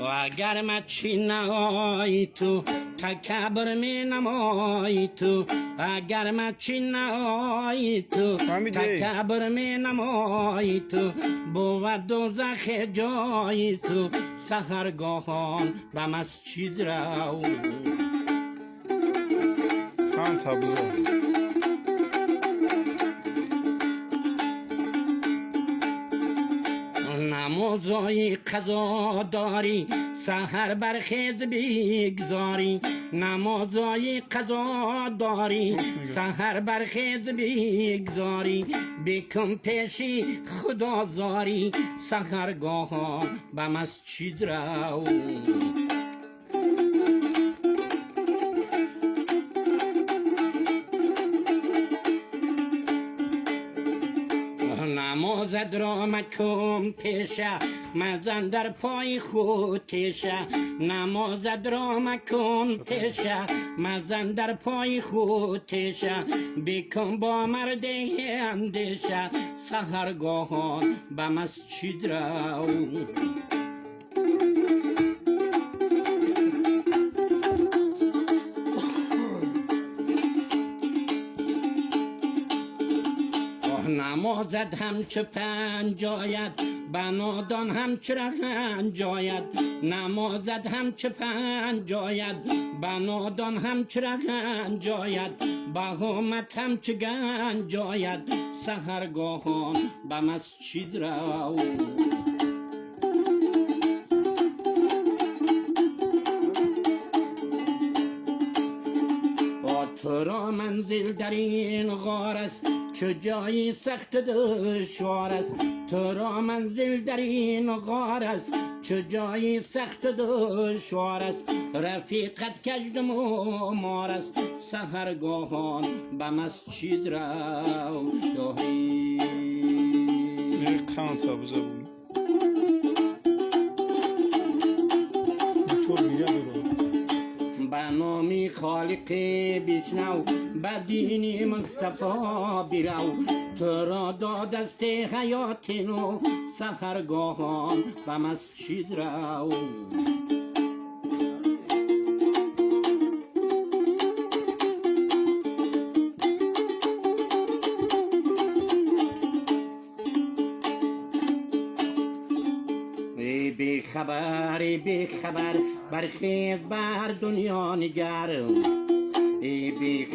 اگر مچی نهایی تو تکبر می نمایی تو اگر مچی نهایی تو تکبر می نمایی تو بود دوزخ جایی تو سحرگاهان به مسجد رو خان تابزه نمازای قضا داری سحر برخیز بیگذاری نمازای قضا داری سحر برخیز بیگذاری بکن پیشی خدا زاری سحرگاهان به مسجد رو نمازت را مکن پیشه مزن در پای خود تیشه نمازت را مکن پیشه مزن در پای خود تیشه بکن با مرده اندیشه سحرگاهان به مسجد رو نمازت همچه پنجاید بنادان همچه رنجاید نمازت همچه پنجاید بنادان همچه رنجاید بهامت همچه گنجاید سحرگاهان به مسجد رو تو را منزل در این غار است چه جایی سخت دشوار است تو را منزل در این غار است چه جایی سخت دشوار است رفیقت کجدم و مار است سحرگاهان به مسجد رو شاهی خان تابزه بود به نام خالق بشنو به دین مصطفی بیرو تو را داد است حیات نو سحرگاهان به مسجد رو بی خبر برخیز بر دنیا نگر بی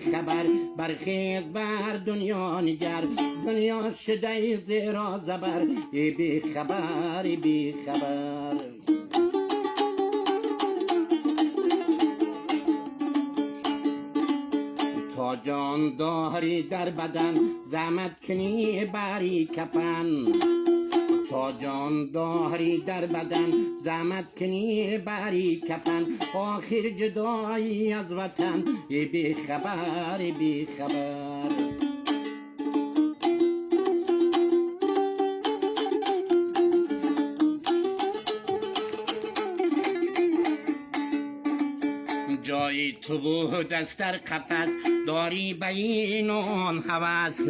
خبر برخیز بر دنیا نگر دنیا شده زیرا زبر بی خبر تا جان داری در بدن زحمت کنی بری کفن تا جان داری در بدن زحمت کنی بری کفن آخر جدایی از وطن بی خبر جایی تو بود از در قفس داری به این آن هوس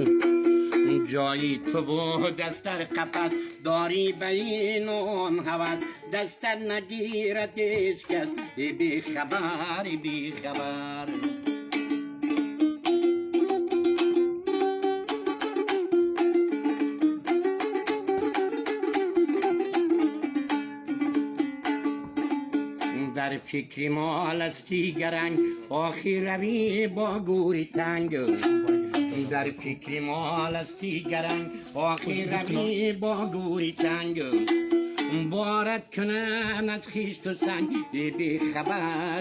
جایی تو بود دست در قفس داری به این آن هوس دستت نگیرد هیچ کس بی خبر در فکری مال استی گرنگ آخر روی با گوری تنگ در فکری مال استی گرنگ آخر روی با گوری تنگ بارد کنن از خیشت و سنگ بی خبر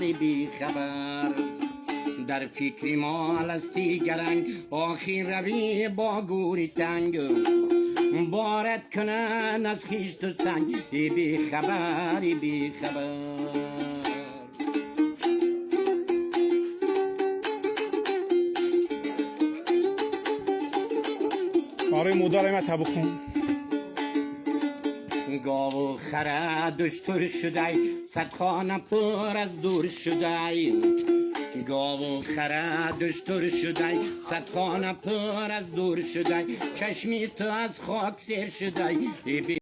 در فکری مال استی گرنگ آخر روی با گوری تنگ بارد کنن از خیشت و سنگ بی خبر آره مدار ما تبخون گاو و خره دشتر شده صدخانه پر از دور شده گاو و خره دشتر شده صدخانه پر از دور شده چشمی تو از خاک سیر شده